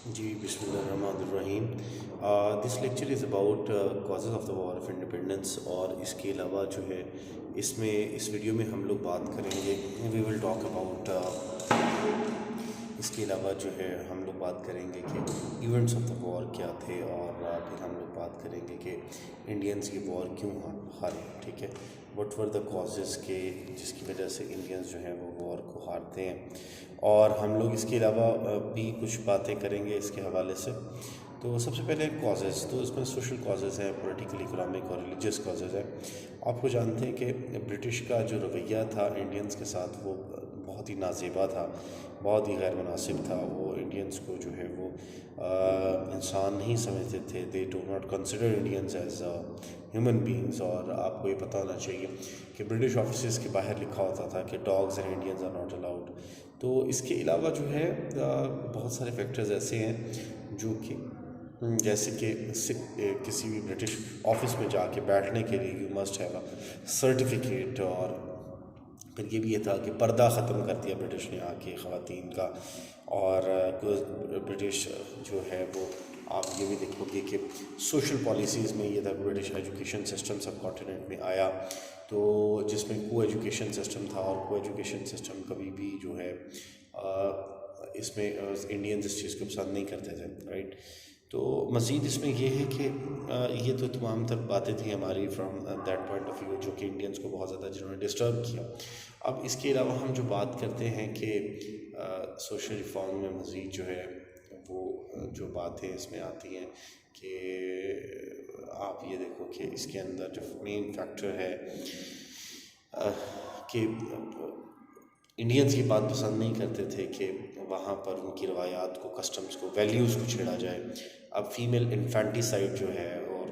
जी बिस्मिल्लाहिर्रहमानिर्रहीम। This lecture is about causes of the war of independence. और इसके अलावा जो है इसमें इस वीडियो में हम लोग बात करेंगे, वी विल टॉक अबाउट इसके अलावा जो है हम लोग बात करेंगे कि इवेंट्स ऑफ द वॉर क्या थे, और फिर हम लोग बात करेंगे कि इंडियंस ये वॉर क्यों हारे। ठीक है, व्हाट वर द कॉजेज़ के जिसकी वजह से इंडियंस जो हैं वो वॉर को हारते हैं। और हम लोग इसके अलावा भी कुछ बातें करेंगे इसके हवाले से। तो सबसे पहले कॉजेज़, तो इसमें सोशल कॉजेज़ हैं, पॉलिटिकल, इकोनॉमिक और रिलीजियस कॉजेज़ हैं। आपको जानते हैं कि ब्रिटिश का जो रवैया था इंडियंस के साथ वो बहुत ही नाजेबा था, बहुत ही गैर मुनासिब था। वो इंडियंस को जो है वो इंसान नहीं समझते थे। They do not consider Indians as human beings. और आपको ये पता होना चाहिए कि ब्रिटिश ऑफिस के बाहर लिखा होता था कि dogs and Indians are not allowed. तो इसके अलावा जो है बहुत सारे फैक्टर्स ऐसे हैं जो कि जैसे कि किसी भी ब्रिटिश ऑफिस में जाके बैठने के लिए you must have a certificate. और फिर ये भी ये था कि पर्दा ख़त्म कर दिया ब्रिटिश ने आके ख़वातीन का। और ब्रिटिश जो है वो आप ये भी देखोगे कि सोशल पॉलिसीज़ में ये था, ब्रिटिश एजुकेशन सिस्टम सब कॉन्टिनेंट में आया तो जिसमें को एजुकेशन सिस्टम था। और को एजुकेशन सिस्टम कभी भी जो है इसमें इंडियंस इस चीज़ को पसंद नहीं करते थे, राइट। तो मज़ीद इसमें यह है कि ये तो तमाम तर बातें थी हमारी from that point of view जो कि इंडियंस को बहुत ज़्यादा जिन्होंने डिस्टर्ब किया। अब इसके अलावा हम जो बात करते हैं कि सोशल रिफॉर्म में मज़ीद जो है वो जो बातें इसमें आती हैं कि आप ये देखो कि इसके अंदर जो मेन फैक्टर है कि इंडियंस की बात पसंद नहीं करते थे कि वहाँ पर उनकी रवायात को, कस्टम्स को, वैल्यूज़ को छेड़ा जाए। अब फीमेल इन्फेंटिसाइड जो है और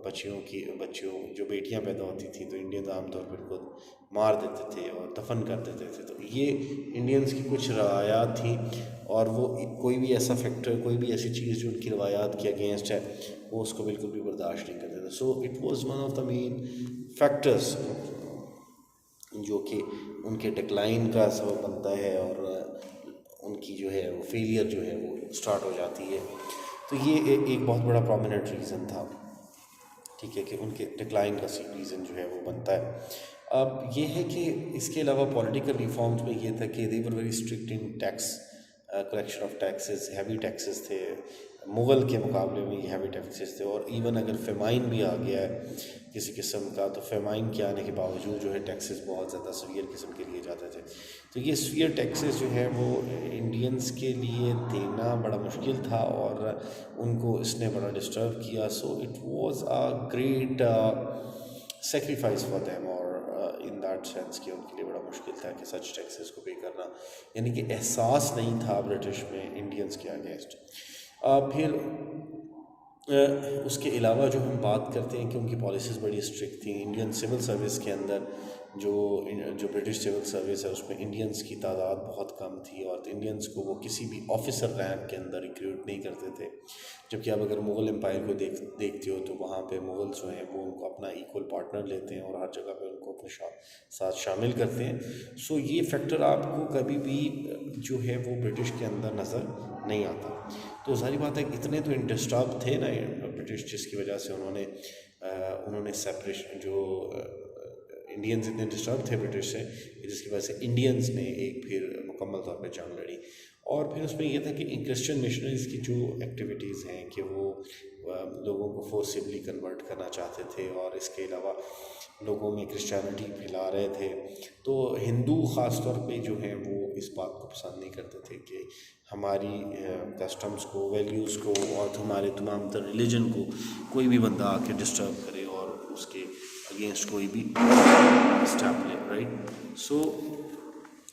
बच्चियों जो बेटियाँ पैदा होती थी तो इंडियंस आमतौर पर उनको मार देते थे और दफन कर देते थे। तो ये इंडियंस की कुछ रवायात थी और वो कोई भी ऐसा फैक्टर, कोई भी ऐसी चीज़ जो उनकी रवायात के अगेंस्ट है वो उसको बिल्कुल भी बर्दाश्त नहीं करते थे। So it was one of the main factors जो कि उनके डिक्लाइन का सबब बनता है और उनकी जो है वो फेलियर जो है वो स्टार्ट हो जाती है। तो ये एक बहुत बड़ा प्रोमिनेंट रीज़न था, ठीक है, कि उनके डिक्लाइन का रीज़न जो है वो बनता है। अब ये है कि इसके अलावा पॉलिटिकल रिफॉर्म्स में ये था कि they were very strict in tax collection of taxes, heavy taxes थे। मुग़ल के मुकाबले में ये हैवी टैक्सेस थे। और इवन अगर फेमाइन भी आ गया है किसी किस्म का तो फेमाइन के आने के बावजूद जो है टैक्सेस बहुत ज़्यादा सीवियर किस्म के लिए जाते थे। तो ये सीवियर टैक्सेस जो है वो इंडियंस के लिए देना बड़ा मुश्किल था और उनको इसने बड़ा डिस्टर्ब किया। So it was a great sacrifice for them. और इन दैट सेंस कि उनके लिए बड़ा मुश्किल था कि सच टैक्सेस को पे करना, यानी कि एहसास नहीं था ब्रिटिश में इंडियंस के अगेंस्ट। फिर उसके अलावा जो हम बात करते हैं कि उनकी पॉलिसीज़ बड़ी स्ट्रिक्ट थी। इंडियन सिविल सर्विस के अंदर जो जो ब्रिटिश सिविल सर्विस है उसमें इंडियंस की तादाद बहुत कम थी और इंडियंस को वो किसी भी ऑफिसर रैंक के अंदर रिक्रूट नहीं करते थे। जबकि आप अगर मुग़ल एम्पायर को देखते हो तो वहाँ पे मुग़ल जो हैं वो उनको अपना इक्वल पार्टनर लेते हैं और हर जगह पे उनको अपने साथ शामिल करते हैं। सो ये फैक्टर आपको कभी भी जो है वो ब्रिटिश के अंदर नज़र नहीं आता। तो सारी बात है, इतने तो डिस्टर्ब थे ना ब्रिटिश, जिसकी वजह से उन्होंने सेपरेशन जो इंडियंस इतने डिस्टर्ब थे ब्रिटिश से, जिसकी वजह से इंडियंस ने एक फिर मुकम्मल तौर पे जंग लड़ी। और फिर उसमें यह था कि क्रिश्चियन मिशनरीज़ की जो एक्टिविटीज़ हैं कि वो लोगों को फोर्सिबली कन्वर्ट करना चाहते थे और इसके अलावा लोगों में क्रिश्चियनिटी फैला रहे थे। तो हिंदू ख़ास तौर पे जो हैं वो इस बात को पसंद नहीं करते थे कि हमारी कस्टम्स को, वैल्यूज़ को और हमारे तमाम तर रिलीजन को कोई भी बंदा आके डिस्टर्ब करे और उसके अगेंस्ट कोई भी स्टेप ले, राइट। सो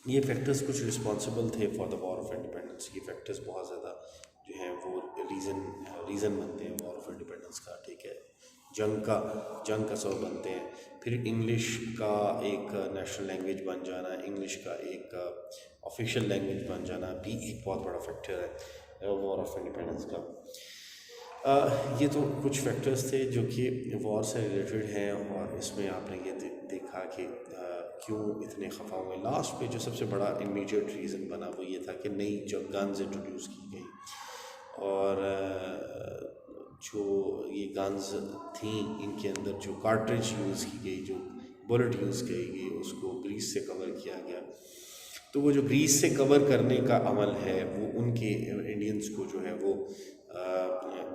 ये फैक्टर्स कुछ रिस्पॉन्सिबल थे for the war of independence. ये फैक्टर्स बहुत ज़्यादा जो हैं वो रीज़न बनते हैं वॉर ऑफ इंडिपेंडेंस का, ठीक है। जंग का सबब बनते हैं। फिर इंग्लिश का एक नेशनल लैंग्वेज बन जाना, इंग्लिश का एक ऑफिशियल लैंग्वेज बन जाना भी एक बहुत बड़ा फैक्टर है वॉर ऑफ इंडिपेंडेंस का। ये तो कुछ फैक्टर्स थे जो कि वॉर से रिलेटेड हैं और इसमें आपने ये देखा कि क्यों इतने खफा हुए। लास्ट पे जो सबसे बड़ा इमीडिएट रीज़न बना वो ये था कि नई जो गन्स इंट्रोड्यूस की गई जो ये गन्स थी इनके अंदर जो कार्ट्रिज यूज़ की गई, जो बुलेट यूज़ की गई, उसको ग्रीस से कवर किया गया। तो वो जो ग्रीस से कवर करने का अमल है वो उनके इंडियंस को जो है वो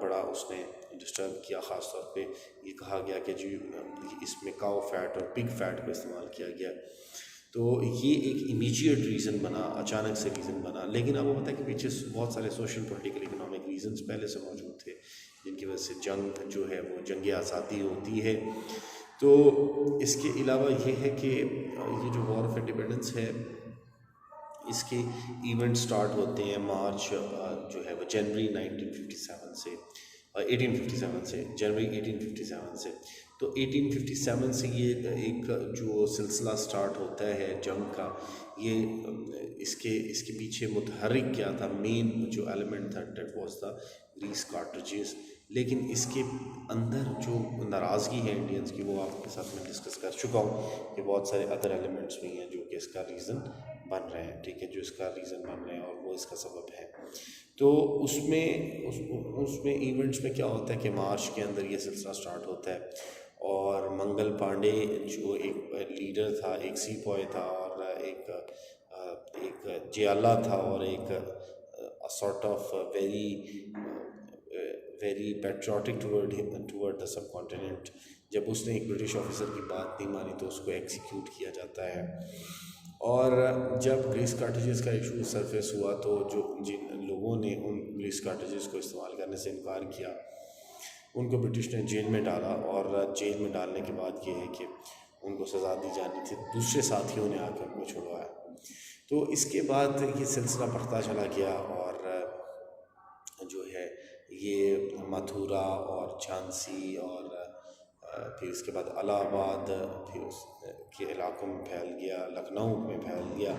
बड़ा उसने डिस्टर्ब किया। ख़ास तौर पे ये कहा गया कि जी इसमें काऊ फैट और पिग फैट का इस्तेमाल किया गया। तो ये एक इमीडिएट रीज़न बना, अचानक से रीज़न बना। लेकिन आपको पता है कि पीछे बहुत सारे सोशल पॉलिटिकल इकोनॉमिक रीजंस पहले से मौजूद थे, जिनकी वजह से जंग जो है वो जंग आज़ादी होती है। तो इसके अलावा ये है कि ये जो वॉर ऑफ इंडिपेंडेंस है इसके इवेंट स्टार्ट होते हैं मार्च जो है वो जनवरी 1957 से, 1857 से, जनवरी 1857 से। तो 1857 से ये एक जो सिलसिला स्टार्ट होता है जंग का, ये इसके पीछे मुतहर्रिक क्या था, मेन जो एलिमेंट था that was the grease cartridges. लेकिन इसके अंदर जो नाराज़गी है इंडियंस की वो आपके साथ मैं डिस्कस कर चुका हूँ कि बहुत सारे अदर एलिमेंट्स भी हैं जो कि इसका रीज़न बन रहे हैं, ठीक है, जो इसका रीज़न बन रहे हैं और वो इसका सबब है। तो उसमें इवेंट्स में क्या होता है कि मार्च के अंदर ये सिलसिला स्टार्ट होता है और मंगल पांडे जो एक लीडर था, एक सीपॉय था और एक जियाला था और एक sort of very patriotic toward the sub continent. जब उसने एक ब्रिटिश ऑफिसर की बात नहीं मानी तो उसको एग्जीक्यूट किया जाता है। और जब ग्रीस कार्ट्रिजेस का इशू सरफेस हुआ तो जिन लोगों ने उन ग्रीस कार्ट्रिजेस को इस्तेमाल करने से इनकार किया उनको ब्रिटिश ने जेल में डाला। और जेल में डालने के बाद ये है कि उनको सज़ा दी जानी थी, दूसरे साथियों ने आकर उनको छुड़वाया। तो इसके बाद ये सिलसिला बढ़ता चला गया और जो है ये मथुरा और झांसी और फिर इसके बाद इलाहाबाद, फिर उसके इलाकों में फैल गया, लखनऊ में फैल गया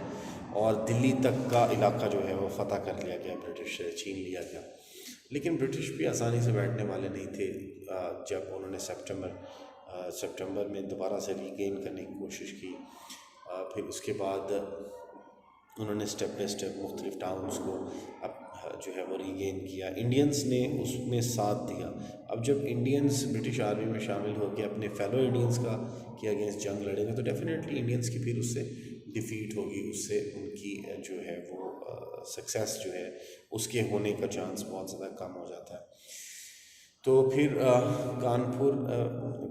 और दिल्ली तक का इलाका जो है वो फ़तह कर लिया गया, ब्रिटिश से छीन लिया गया। लेकिन ब्रिटिश भी आसानी से बैठने वाले नहीं थे। जब उन्होंने सितंबर में दोबारा से रीगेन करने की कोशिश की, फिर उसके बाद उन्होंने स्टेप बाई स्टेप मुख्तलिफ टाउन्स को अब जो है वो रीगेन किया। इंडियंस ने उसमें साथ दिया। अब जब इंडियंस ब्रिटिश आर्मी में शामिल होकर अपने फेलो इंडियंस का के अगेंस्ट जंग लड़ेंगे तो डेफिनेटली इंडियंस की फिर उससे डिफ़ीट होगी, उससे उनकी जो है वो सक्सेस जो है उसके होने का चांस बहुत ज़्यादा कम हो जाता है। तो फिर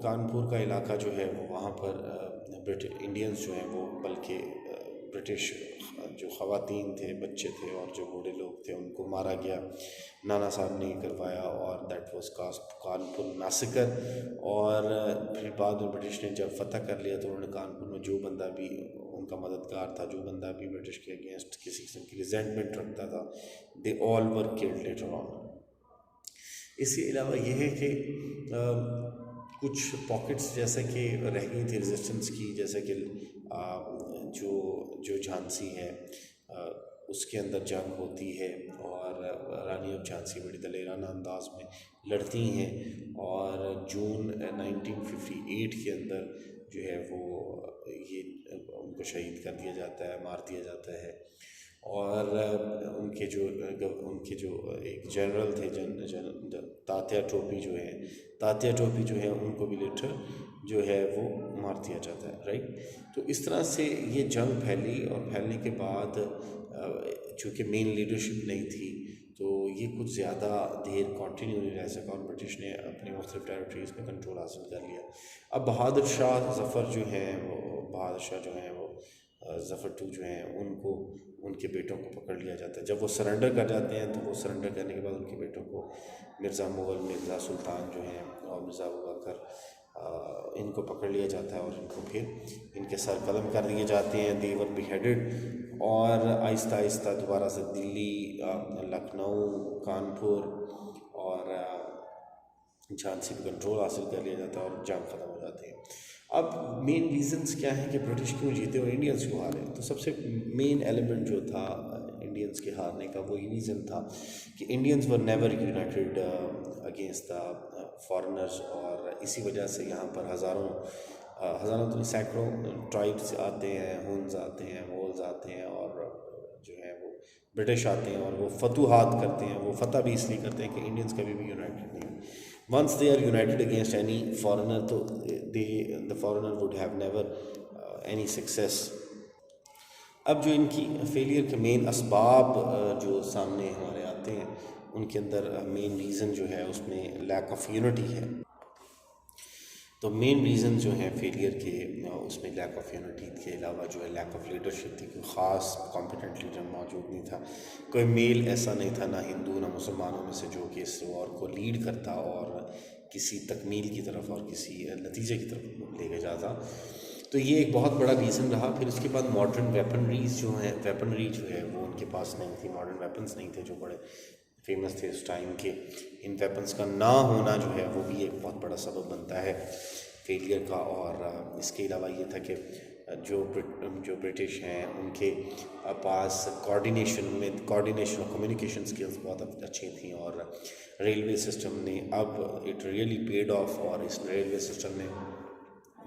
कानपुर का इलाका जो है वो वहाँ पर ब्रिटिश इंडियंस जो हैं वो, बल्कि ब्रिटिश जो ख़वातीन थे, बच्चे थे और जो बूढ़े लोग थे उनको मारा गया। नाना साहब ने करवाया और दैट वाज कानपुर मैसेकर। और फिर बाद में ब्रिटिश ने जब फतह कर लिया तो उन्होंने कानपुर में जो बंदा भी उनका मददगार था, जो बंदा भी ब्रिटिश के अगेंस्ट किसी किस्म की रिजेंटमेंट रखता था, they all were killed later on. इसके अलावा यह है कि कुछ पॉकेट्स जैसे कि रह गई थी रेजिस्टेंस की, जैसे कि जो झांसी है उसके अंदर जंग होती है और रानी ऑफ झांसी बड़ी दलेराना अंदाज में लड़ती हैं और जून 1958 के अंदर जो है वो ये उनको शहीद कर दिया जाता है, मार दिया जाता है। और उनके जो एक जनरल थे तात्या टोपी जो है उनको भी लेटर जो है वो मार दिया जाता है, राइट। तो इस तरह से ये जंग फैली और फैलने के बाद चूँकि मेन लीडरशिप नहीं थी तो ये कुछ ज़्यादा देर कंटिन्यू नहीं रह सका और ब्रिटिश ने अपनी मुख्तलिफ टेरिटरीज़ में कंट्रोल हासिल कर लिया। अब बहादुर शाह ज़फ़र जो हैं उनको उनके बेटों को पकड़ लिया जाता है। जब वो सरेंडर कर जाते हैं तो वो सरेंडर करने के बाद उनके बेटों को मिर्ज़ा मुग़ल, मिर्ज़ा सुल्तान जो हैं और मिर्ज़ा अबू बकर इनको पकड़ लिया जाता है और इनको फिर इनके सर कलम कर दिए जाते हैं, दे वर बीहेडेड। और आहिस्ता आहिस्ता दोबारा से दिल्ली, लखनऊ, कानपुर और झांसी पर कंट्रोल हासिल कर लिया जाता है और जंग ख़त्म हो जाती है। अब मेन रीज़न्स क्या हैं कि ब्रिटिश क्यों जीते और इंडियंस क्यों हारे? तो सबसे मेन एलिमेंट जो था इंडियंस के हारने का वो ये रीज़न था कि Indians were never United against the foreigners. और इसी वजह से यहाँ पर हज़ारों तो सैकड़ों ट्राइब्स आते हैं, हुन्स आते हैं, मोल्स आते हैं और जो है वो ब्रिटिश आते हैं और वो फतूहात करते हैं। वो फतह भी इसलिए करते हैं कि इंडियंस कभी भी यूनाइटेड नहीं हुए। Once they are united against any foreigner, तो the foreigner would have never any success. अब जो इनकी फेलियर के मेन असबाब जो सामने हमारे आते हैं, उनके अंदर मेन रीज़न जो है उसमें लैक ऑफ यूनिटी है। तो मेन रीज़न जो है फेलियर के उसमें लैक ऑफ यूनिटी के अलावा जो है लैक ऑफ लीडरशिप थी। कोई ख़ास कॉम्पिटेंट लीडर मौजूद नहीं था। कोई मेल ऐसा नहीं था, ना हिंदू ना मुसलमानों में से, जो कि इस वॉर को लीड करता और किसी तकमील की तरफ और किसी नतीजे की तरफ लेके जाता। तो ये एक बहुत बड़ा रीज़न रहा। फिर उसके बाद मॉडर्न वेपनरी जो है वो उनके पास नहीं थी। मॉडर्न वेपन्स नहीं थे जो बड़े फेमस थे उस टाइम के। इन वेपन्स का ना होना जो है वो भी एक बहुत बड़ा सबब बनता है फेलियर का। और इसके अलावा ये था कि जो ब्रिटिश हैं उनके पास कोऑर्डिनेशन और कम्युनिकेशन स्किल्स बहुत अच्छी थी। और रेलवे सिस्टम ने अब इट रियली पेड ऑफ, और इस रेलवे सिस्टम ने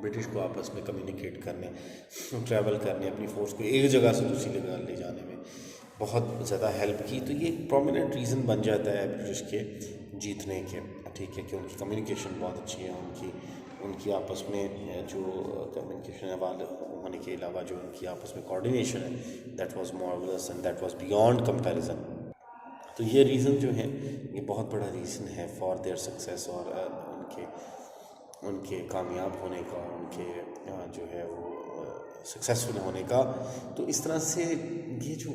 ब्रिटिश को आपस में कम्युनिकेट करने, ट्रैवल करने, अपनी फ़ोर्स को एक जगह से दूसरी जगह ले जाने में बहुत ज़्यादा हेल्प की। तो ये एक प्रोमिनेंट रीज़न बन जाता है ब्रिटिश के जीतने के, ठीक है, कि उनकी कम्युनिकेशन बहुत अच्छी है। उनकी आपस में जो कम्युनिकेशन वाले होने के अलावा जो उनकी आपस में कोऑर्डिनेशन है, that was marvellous and that was beyond comparison. तो ये रीज़न जो है ये बहुत बड़ा रीज़न है फॉर देयर सक्सेस और उनके कामयाब होने का, उनके जो है वो सक्सेसफुल होने का। तो इस तरह से ये जो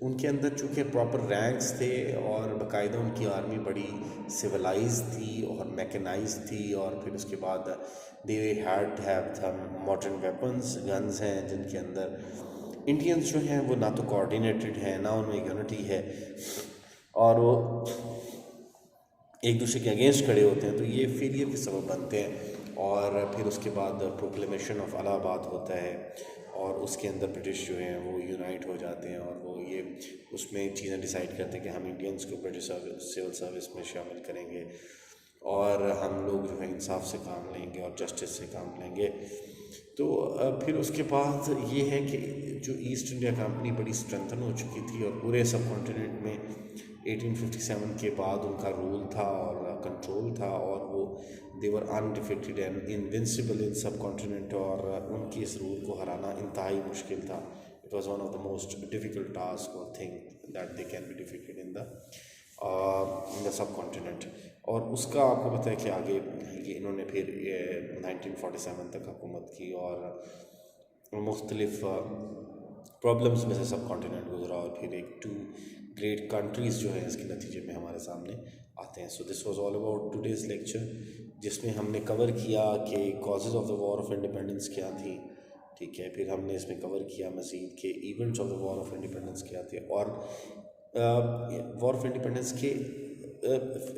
उनके अंदर चूँकि प्रॉपर रैंक्स थे और बाकायदा उनकी आर्मी बड़ी सिविलाइज थी और मैकेनाइज थी। और फिर उसके बाद they had have modern weapons, guns हैं जिनके अंदर इंडियंस जो हैं वो ना तो कोऑर्डिनेटेड हैं, ना उनमें यूनिटी है, और वो एक दूसरे के अगेंस्ट खड़े होते हैं। तो ये फेलियर के सबब बनते हैं। और फिर उसके बाद प्रोक्लेमेशन ऑफ इलाहाबाद होता है और उसके अंदर ब्रिटिश जो हैं वो यूनाइट हो जाते हैं और वो ये उसमें चीज़ें डिसाइड करते हैं कि हम इंडियंस को ब्रिटिश सिविल सर्विस में शामिल करेंगे और हम लोग जो है इंसाफ से काम लेंगे और जस्टिस से काम लेंगे। तो फिर उसके बाद ये है कि जो ईस्ट इंडिया कंपनी बड़ी स्ट्रेंथन हो चुकी थी और पूरे सब कॉन्टिनेंट में 1857 के बाद उनका रूल था और कंट्रोल था, और वो देवर अनडिफिटेड एंड इनविंसिबल इन सब कॉन्टिनेंट। और उनकी इस रूल को हराना इंतहाई मुश्किल था। It was one of the most difficult task और thing that they can be defeated in the subcontinent. और उसका आपको पता है कि आगे ये इन्होंने फिर 1947 तक हुकूमत की और मुख्तलिफ प्रॉब्लम्स में से सब कॉन्टिनेंट गुजरा और फिर एक 2 ग्रेट कंट्रीज़ जो है इसके नतीजे में हमारे सामने आते हैं। So this was all about today's lecture, जिसमें हमने कवर किया कि causes of the war of independence क्या थी, ठीक है। फिर हमने इसमें कवर किया मज़ीद के events of the war of independence क्या थे और वॉर ऑफ इंडिपेंडेंस के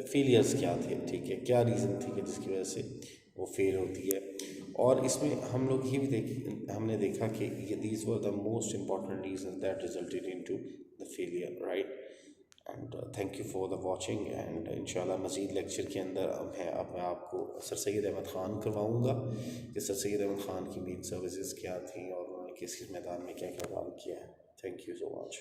फेलियर्स क्या थे, ठीक है, क्या रीज़न थी कि जिसकी वजह से वो फेल होती है। और इसमें हम लोग ये भी हमने देखा कि ये these were the most important reason that resulted into the failure, right. And thank you for the watching. And इंशाल्लाह मज़ीद लेक्चर के अंदर अब मैं आपको सर सैयद अहमद ख़ान करवाऊँगा कि सर सैयद अहमद ख़ान की मेन सर्विसेज क्या थी और उन्होंने किस मैदान में क्या क्या काम किया है। Thank you so much.